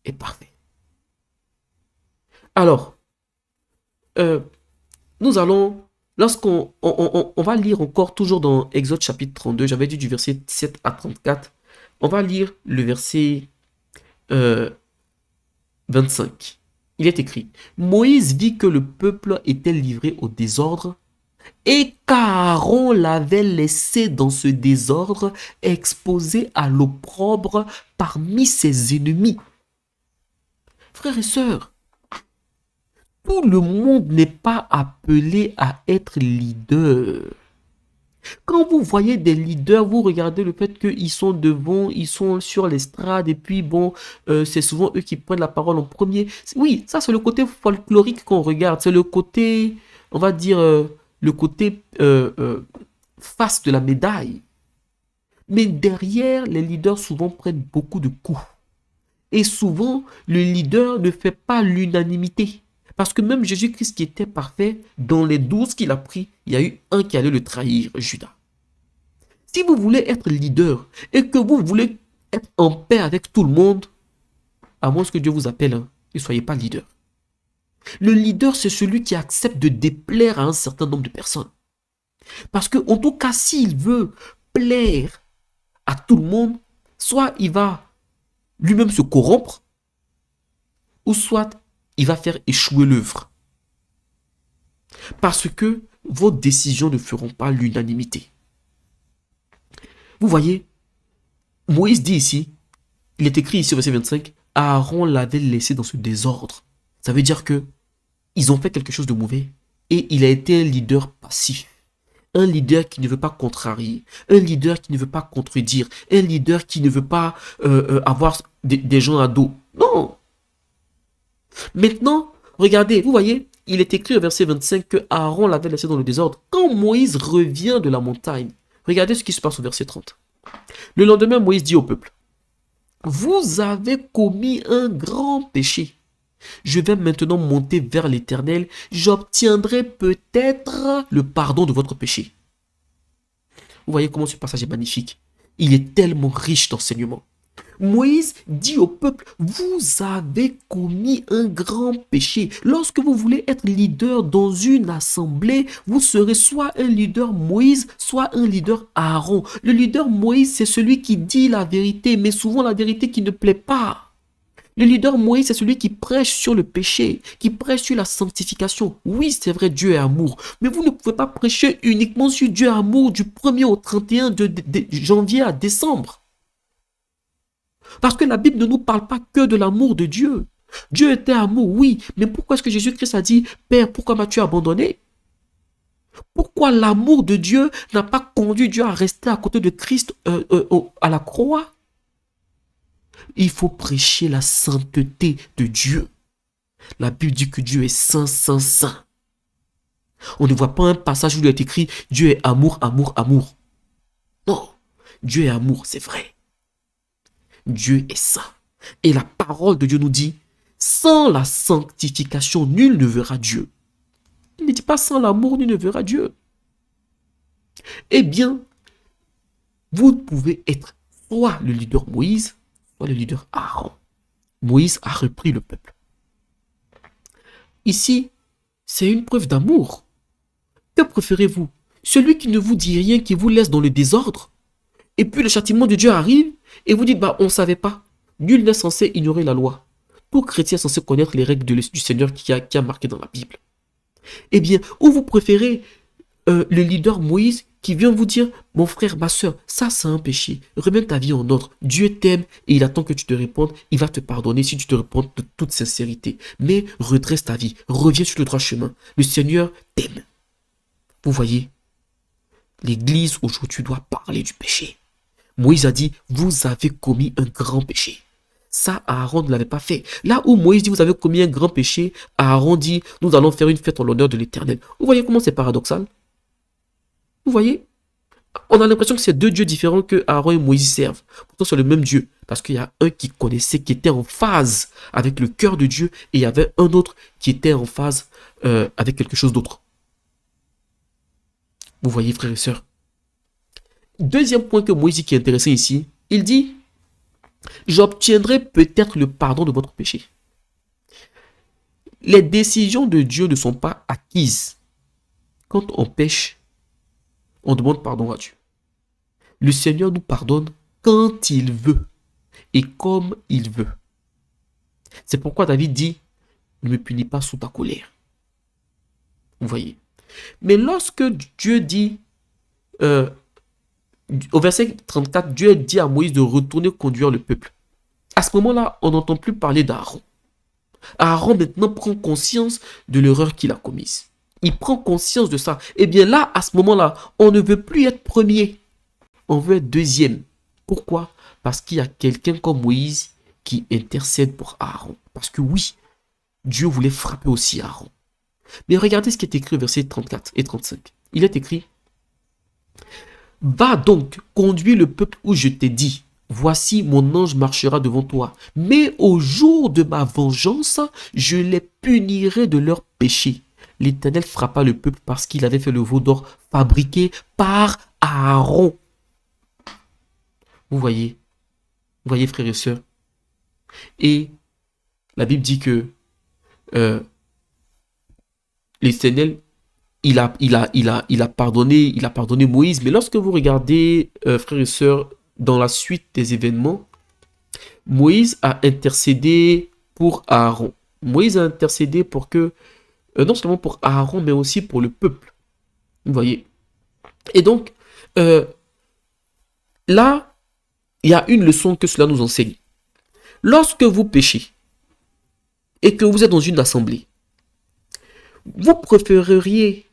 est parfait. Alors, nous allons, lorsqu'on on va lire encore toujours dans Exode chapitre 32, j'avais dit du verset 7 à 34, on va lire le verset 25. Il est écrit, Moïse vit que le peuple était livré au désordre et qu'Aaron l'avait laissé dans ce désordre, exposé à l'opprobre parmi ses ennemis. Frères et sœurs, tout le monde n'est pas appelé à être leader. Quand vous voyez des leaders, vous regardez le fait qu'ils sont devant, ils sont sur l'estrade et puis bon, c'est souvent eux qui prennent la parole en premier. Oui, ça c'est le côté folklorique qu'on regarde, c'est le côté, on va dire, le côté face de la médaille. Mais derrière, les leaders souvent prennent beaucoup de coups. Et souvent, le leader ne fait pas l'unanimité. Parce que même Jésus-Christ qui était parfait, dans les 12 qu'il a pris, il y a eu un qui allait le trahir, Judas. Si vous voulez être leader et que vous voulez être en paix avec tout le monde, à moins que Dieu vous appelle, hein, ne soyez pas leader. Le leader, c'est celui qui accepte de déplaire à un certain nombre de personnes. Parce que, en tout cas, s'il veut plaire à tout le monde, soit il va lui-même se corrompre, ou soit il va faire échouer l'œuvre. Parce que vos décisions ne feront pas l'unanimité. Vous voyez, Moïse dit ici, il est écrit ici au verset 25, Aaron l'avait laissé dans ce désordre. Ça veut dire que ils ont fait quelque chose de mauvais, et il a été un leader passif. Un leader qui ne veut pas contrarier, un leader qui ne veut pas contredire, un leader qui ne veut pas avoir des gens à dos. Non. Maintenant, regardez, vous voyez, il est écrit au verset 25 que Aaron l'avait laissé dans le désordre. Quand Moïse revient de la montagne, regardez ce qui se passe au verset 30. Le lendemain, Moïse dit au peuple, vous avez commis un grand péché. Je vais maintenant monter vers l'Éternel. J'obtiendrai peut-être le pardon de votre péché. Vous voyez comment ce passage est magnifique. Il est tellement riche d'enseignements. Moïse dit au peuple, vous avez commis un grand péché. Lorsque vous voulez être leader dans une assemblée, vous serez soit un leader Moïse, soit un leader Aaron. Le leader Moïse, c'est celui qui dit la vérité, mais souvent la vérité qui ne plaît pas. Le leader Moïse, c'est celui qui prêche sur le péché, qui prêche sur la sanctification. Oui, c'est vrai, Dieu est amour. Mais vous ne pouvez pas prêcher uniquement sur Dieu est amour du 1er au 31 de janvier à décembre. Parce que la Bible ne nous parle pas que de l'amour de Dieu. Dieu était amour, oui. Mais pourquoi est-ce que Jésus-Christ a dit, Père, pourquoi m'as-tu abandonné? Pourquoi l'amour de Dieu n'a pas conduit Dieu à rester à côté de Christ à la croix? Il faut prêcher la sainteté de Dieu. La Bible dit que Dieu est saint, saint, saint. On ne voit pas un passage où il est écrit Dieu est amour, amour, amour. Non, Dieu est amour, c'est vrai. Dieu est saint. Et la parole de Dieu nous dit, sans la sanctification, nul ne verra Dieu. Il ne dit pas sans l'amour, nul ne verra Dieu. Eh bien, vous pouvez être soit le leader Moïse, soit le leader Aaron. Moïse a repris le peuple. Ici, c'est une preuve d'amour. Que préférez-vous? Celui qui ne vous dit rien, qui vous laisse dans le désordre, et puis le châtiment de Dieu arrive, et vous dites, bah, on ne savait pas. Nul n'est censé ignorer la loi. Tout chrétien est censé connaître les règles du Seigneur qui a marqué dans la Bible. Eh bien, ou vous préférez le leader Moïse qui vient vous dire, mon frère, ma soeur, ça c'est un péché. Remets ta vie en ordre. Dieu t'aime et il attend que tu te répondes. Il va te pardonner si tu te réponds de toute sincérité. Mais redresse ta vie. Reviens sur le droit chemin. Le Seigneur t'aime. Vous voyez, l'Église aujourd'hui doit parler du péché. Moïse a dit, vous avez commis un grand péché. Ça, Aaron ne l'avait pas fait. Là où Moïse dit, vous avez commis un grand péché, Aaron dit, nous allons faire une fête en l'honneur de l'Éternel. Vous voyez comment c'est paradoxal? Vous voyez? On a l'impression que c'est deux dieux différents que Aaron et Moïse servent. Pourtant, c'est le même Dieu. Parce qu'il y a un qui connaissait, qui était en phase avec le cœur de Dieu, et il y avait un autre qui était en phase avec quelque chose d'autre. Vous voyez, frères et sœurs? Deuxième point que Moïse dit qui est intéressant ici, il dit, j'obtiendrai peut-être le pardon de votre péché. Les décisions de Dieu ne sont pas acquises. Quand on pêche, on demande pardon à Dieu. Le Seigneur nous pardonne quand il veut et comme il veut. C'est pourquoi David dit, ne me punis pas sous ta colère. Vous voyez. Mais lorsque Dieu dit, au verset 34, Dieu dit à Moïse de retourner conduire le peuple. À ce moment-là, on n'entend plus parler d'Aaron. Aaron maintenant prend conscience de l'erreur qu'il a commise. Il prend conscience de ça. Et bien là, à ce moment-là, on ne veut plus être premier. On veut être deuxième. Pourquoi? Parce qu'il y a quelqu'un comme Moïse qui intercède pour Aaron. Parce que oui, Dieu voulait frapper aussi Aaron. Mais regardez ce qui est écrit au verset 34 et 35. Il est écrit, va donc, conduis le peuple où je t'ai dit. Voici, mon ange marchera devant toi. Mais au jour de ma vengeance, je les punirai de leurs péchés. L'Éternel frappa le peuple parce qu'il avait fait le veau d'or fabriqué par Aaron. Vous voyez, frères et sœurs. Et la Bible dit que l'Éternel, il a pardonné Moïse. Mais lorsque vous regardez, frères et sœurs, dans la suite des événements, Moïse a intercédé pour Aaron. Moïse a intercédé pour que, non seulement pour Aaron, mais aussi pour le peuple. Vous voyez. Et donc, là, il y a une leçon que cela nous enseigne. Lorsque vous péchez et que vous êtes dans une assemblée, Vous préféreriez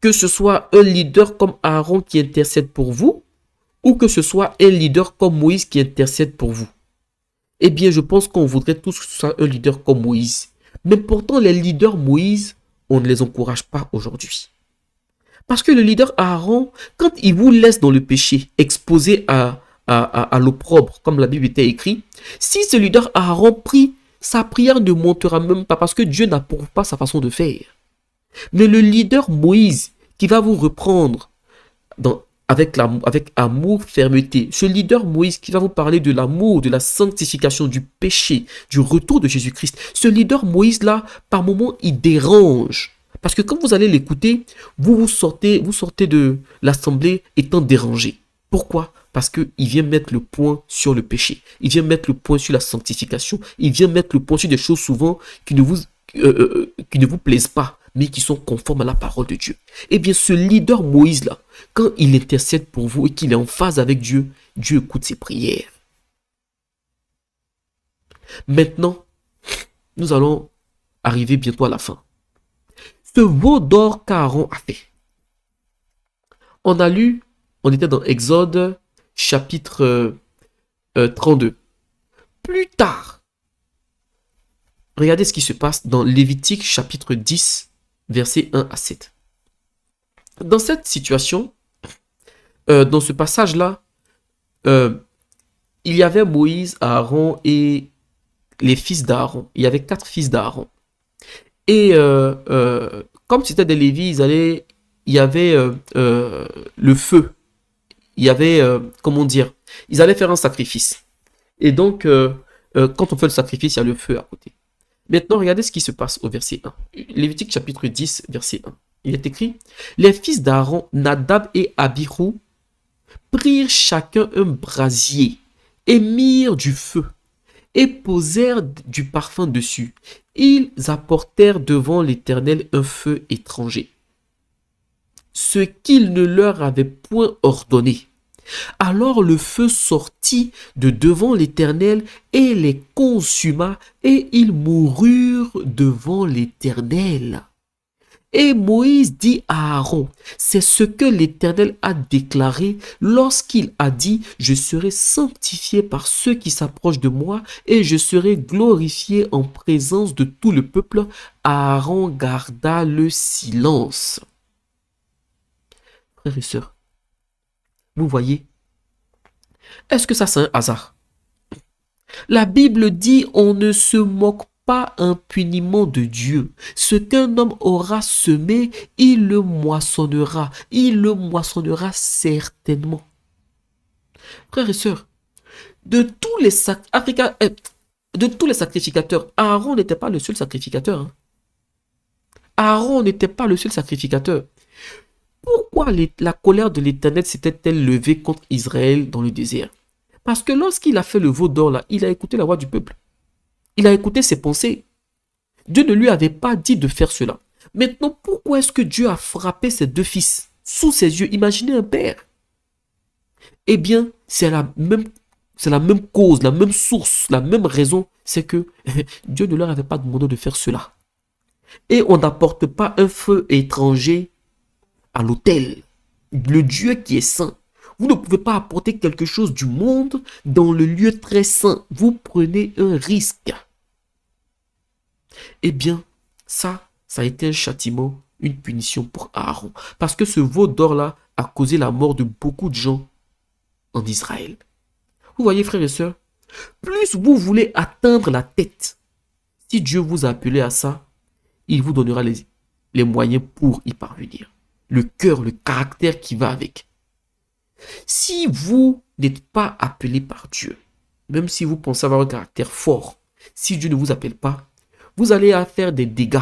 que ce soit un leader comme Aaron qui intercède pour vous ou que ce soit un leader comme Moïse qui intercède pour vous? Eh bien, je pense qu'on voudrait tous que ce soit un leader comme Moïse. Mais pourtant, les leaders Moïse, on ne les encourage pas aujourd'hui. Parce que le leader Aaron, quand il vous laisse dans le péché, exposé à l'opprobre, comme la Bible était écrit, si ce leader Aaron prie, sa prière ne montera même pas parce que Dieu n'approuve pas sa façon de faire. Mais le leader Moïse, qui va vous reprendre avec amour, fermeté, ce leader Moïse qui va vous parler de l'amour, de la sanctification, du péché, du retour de Jésus-Christ, ce leader Moïse-là, par moments, il dérange. Parce que quand vous allez l'écouter, vous sortez de l'assemblée étant dérangé. Pourquoi? Parce qu'il vient mettre le point sur le péché. Il vient mettre le point sur la sanctification. Il vient mettre le point sur des choses souvent qui ne vous plaisent pas, mais qui sont conformes à la parole de Dieu. Eh bien, ce leader Moïse-là, quand il intercède pour vous et qu'il est en phase avec Dieu, Dieu écoute ses prières. Maintenant, nous allons arriver bientôt à la fin. Ce veau d'or qu'Aaron a fait. On a lu, on était dans Exode chapitre 32. Plus tard, regardez ce qui se passe dans Lévitique chapitre 10, versets 1 à 7. Dans cette situation, dans ce passage-là, il y avait Moïse, Aaron et les fils d'Aaron. Il y avait 4 fils d'Aaron. Et comme c'était des Lévis, il y avait le feu. Il y avait, comment dire, ils allaient faire un sacrifice. Et donc, quand on fait le sacrifice, il y a le feu à côté. Maintenant, regardez ce qui se passe au verset 1. Lévitique chapitre 10, verset 1. Il est écrit, les fils d'Aaron, Nadab et Abihu, prirent chacun un brasier et mirent du feu et posèrent du parfum dessus. Ils apportèrent devant l'Éternel un feu étranger, ce qu'il ne leur avait point ordonné. Alors le feu sortit de devant l'Éternel et les consuma, et ils moururent devant l'Éternel. Et Moïse dit à Aaron, c'est ce que l'Éternel a déclaré lorsqu'il a dit, je serai sanctifié par ceux qui s'approchent de moi et je serai glorifié en présence de tout le peuple. Aaron garda le silence. Frères et sœurs, vous voyez, est-ce que ça c'est un hasard? La Bible dit, on ne se moque pas impuniment de Dieu. Ce qu'un homme aura semé, il le moissonnera. Il le moissonnera certainement. Frères et sœurs, de tous les sacrificateurs, Aaron n'était pas le seul sacrificateur. Hein. Aaron n'était pas le seul sacrificateur. Pourquoi la colère de l'Éternel s'était-elle levée contre Israël dans le désert? Parce que lorsqu'il a fait le veau d'or là, il a écouté la voix du peuple. Il a écouté ses pensées. Dieu ne lui avait pas dit de faire cela. Maintenant, pourquoi est-ce que Dieu a frappé ses 2 fils sous ses yeux? Imaginez un père. Eh bien, c'est la même cause, la même source, la même raison. C'est que Dieu ne leur avait pas demandé de faire cela. Et on n'apporte pas un feu étranger à l'autel. Le Dieu qui est saint. Vous ne pouvez pas apporter quelque chose du monde dans le lieu très saint. Vous prenez un risque. Eh bien, ça a été un châtiment, une punition pour Aaron. Parce que ce veau d'or-là a causé la mort de beaucoup de gens en Israël. Vous voyez, frères et sœurs, plus vous voulez atteindre la tête, si Dieu vous a appelé à ça, il vous donnera les moyens pour y parvenir. Le cœur, le caractère qui va avec. Si vous n'êtes pas appelé par Dieu, même si vous pensez avoir un caractère fort, si Dieu ne vous appelle pas, vous allez faire des dégâts,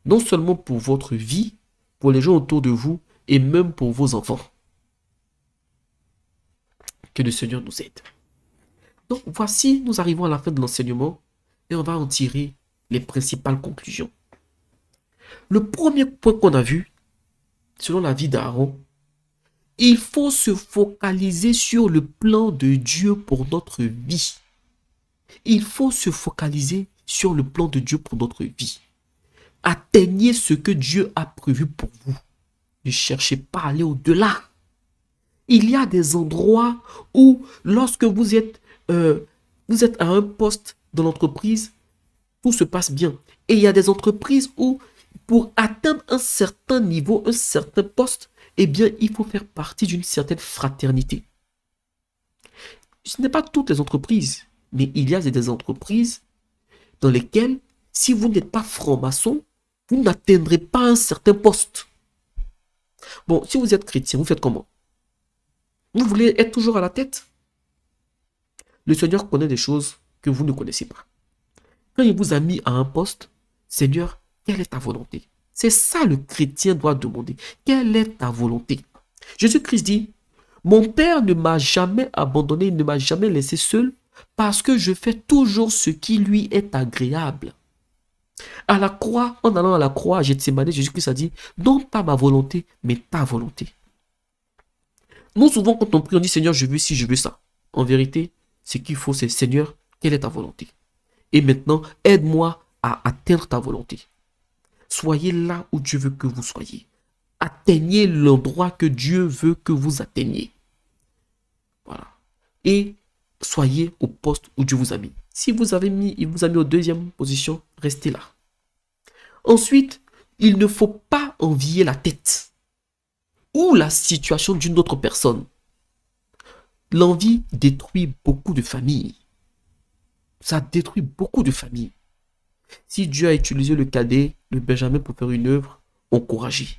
non seulement pour votre vie, pour les gens autour de vous, et même pour vos enfants. Que le Seigneur nous aide. Donc voici, nous arrivons à la fin de l'enseignement, et on va en tirer les principales conclusions. Le premier point qu'on a vu, selon la vie d'Aaron, il faut se focaliser sur le plan de Dieu pour notre vie. Il faut se focaliser sur le plan de Dieu pour notre vie. Atteignez ce que Dieu a prévu pour vous. Ne cherchez pas à aller au-delà. Il y a des endroits où, lorsque vous êtes à un poste dans l'entreprise, tout se passe bien. Et il y a des entreprises où, pour atteindre un certain niveau, un certain poste, eh bien, il faut faire partie d'une certaine fraternité. Ce n'est pas toutes les entreprises, mais il y a des entreprises dans lesquelles, si vous n'êtes pas franc-maçon, vous n'atteindrez pas un certain poste. Bon, si vous êtes chrétien, vous faites comment? Vous voulez être toujours à la tête? Le Seigneur connaît des choses que vous ne connaissez pas. Quand il vous a mis à un poste, Seigneur, quelle est ta volonté? C'est ça le chrétien doit demander. Quelle est ta volonté? Jésus-Christ dit, mon Père ne m'a jamais abandonné, il ne m'a jamais laissé seul parce que je fais toujours ce qui lui est agréable. À la croix, en allant à la croix à Gethsémane, Jésus-Christ a dit, non pas ma volonté, mais ta volonté. Nous, souvent, quand on prie, on dit, Seigneur, je veux ci, je veux ça. En vérité, ce qu'il faut, c'est, Seigneur, quelle est ta volonté? Et maintenant, aide-moi à atteindre ta volonté. Soyez là où Dieu veut que vous soyez. Atteignez l'endroit que Dieu veut que vous atteigniez. Voilà. Et soyez au poste où Dieu vous a mis. Si il vous a mis au deuxième position, restez là. Ensuite, il ne faut pas envier la tête ou la situation d'une autre personne. L'envie détruit beaucoup de familles. Ça détruit beaucoup de familles. Si Dieu a utilisé le cadet, le Benjamin pour faire une œuvre, encouragez.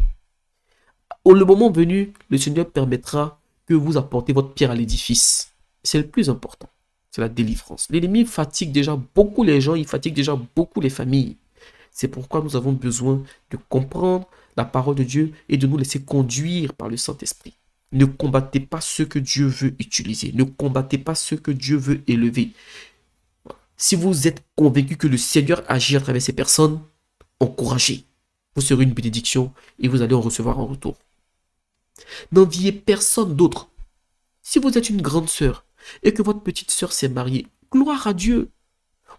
Le moment venu, le Seigneur permettra que vous apportez votre pierre à l'édifice. C'est le plus important. C'est la délivrance. L'ennemi fatigue déjà beaucoup les gens, il fatigue déjà beaucoup les familles. C'est pourquoi nous avons besoin de comprendre la parole de Dieu et de nous laisser conduire par le Saint-Esprit. Ne combattez pas ceux que Dieu veut utiliser. Ne combattez pas ceux que Dieu veut élever. Si vous êtes convaincu que le Seigneur agit à travers ces personnes, encouragez. Vous serez une bénédiction et vous allez en recevoir en retour. N'enviez personne d'autre. Si vous êtes une grande sœur et que votre petite sœur s'est mariée, gloire à Dieu.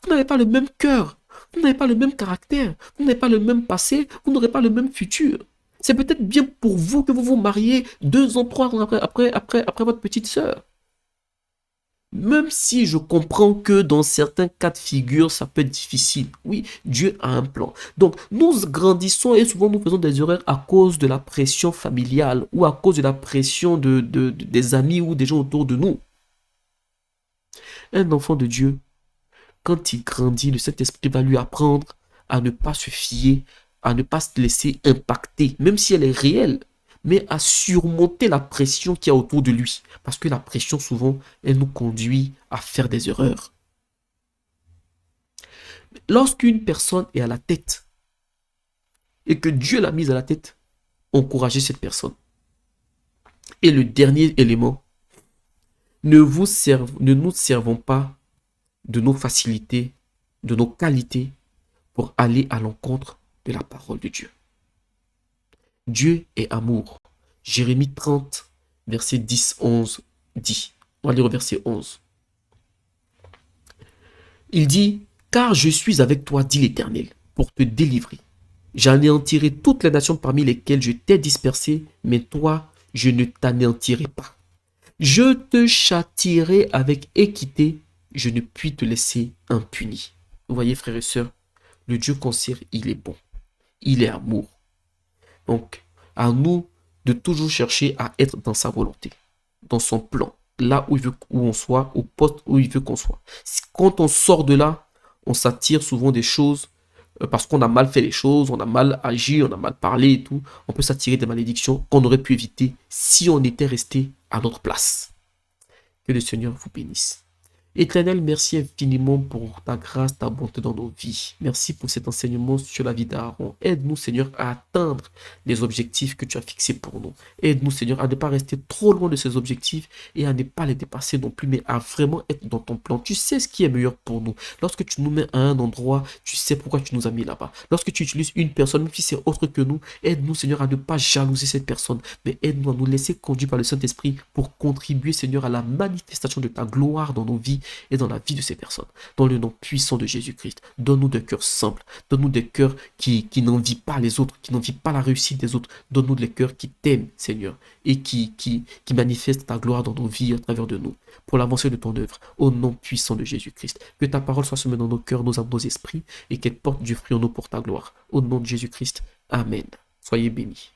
Vous n'avez pas le même cœur, vous n'avez pas le même caractère, vous n'avez pas le même passé, vous n'aurez pas le même futur. C'est peut-être bien pour vous que vous vous mariez 2 ans, 3 ans après votre petite sœur. Même si je comprends que dans certains cas de figure, ça peut être difficile. Oui, Dieu a un plan. Donc, nous grandissons et souvent nous faisons des erreurs à cause de la pression familiale ou à cause de la pression des amis ou des gens autour de nous. Un enfant de Dieu, quand il grandit, le Saint-Esprit va lui apprendre à ne pas se fier, à ne pas se laisser impacter, même si elle est réelle, mais à surmonter la pression qu'il y a autour de lui. Parce que la pression, souvent, elle nous conduit à faire des erreurs. Lorsqu'une personne est à la tête, et que Dieu l'a mise à la tête, encouragez cette personne. Et le dernier élément, ne nous servons pas de nos facilités, de nos qualités, pour aller à l'encontre de la parole de Dieu. Dieu est amour. Jérémie 30, verset 10-11 dit. On va lire au verset 11. Il dit, car je suis avec toi, dit l'Éternel, pour te délivrer. J'anéantirai toutes les nations parmi lesquelles je t'ai dispersé, mais toi, je ne t'anéantirai pas. Je te châtierai avec équité, je ne puis te laisser impuni. Vous voyez, frères et sœurs, le Dieu qu'on sert, il est bon. Il est amour. Donc, à nous de toujours chercher à être dans sa volonté, dans son plan, là où il veut qu'on soit, au poste où il veut qu'on soit. Quand on sort de là, on s'attire souvent des choses parce qu'on a mal fait les choses, on a mal agi, on a mal parlé et tout. On peut s'attirer des malédictions qu'on aurait pu éviter si on était resté à notre place. Que le Seigneur vous bénisse. Éternel, merci infiniment pour ta grâce, ta bonté dans nos vies. Merci pour cet enseignement sur la vie d'Aaron. Aide-nous, Seigneur, à atteindre les objectifs que tu as fixés pour nous. Aide-nous, Seigneur, à ne pas rester trop loin de ces objectifs et à ne pas les dépasser non plus, mais à vraiment être dans ton plan. Tu sais ce qui est meilleur pour nous. Lorsque tu nous mets à un endroit, tu sais pourquoi tu nous as mis là-bas. Lorsque tu utilises une personne, même si c'est autre que nous, aide-nous, Seigneur, à ne pas jalouser cette personne, mais aide-nous à nous laisser conduire par le Saint-Esprit pour contribuer, Seigneur, à la manifestation de ta gloire dans nos vies et dans la vie de ces personnes. Dans le nom puissant de Jésus-Christ, donne-nous des cœurs simples, donne-nous des cœurs qui n'envient pas les autres, qui n'envient pas la réussite des autres. Donne-nous des cœurs qui t'aiment, Seigneur, et qui manifestent ta gloire dans nos vies à travers de nous, pour l'avancée de ton œuvre, au nom puissant de Jésus-Christ. Que ta parole soit semée dans nos cœurs, nos âmes, nos esprits, et qu'elle porte du fruit en nous pour ta gloire. Au nom de Jésus-Christ, Amen. Soyez bénis.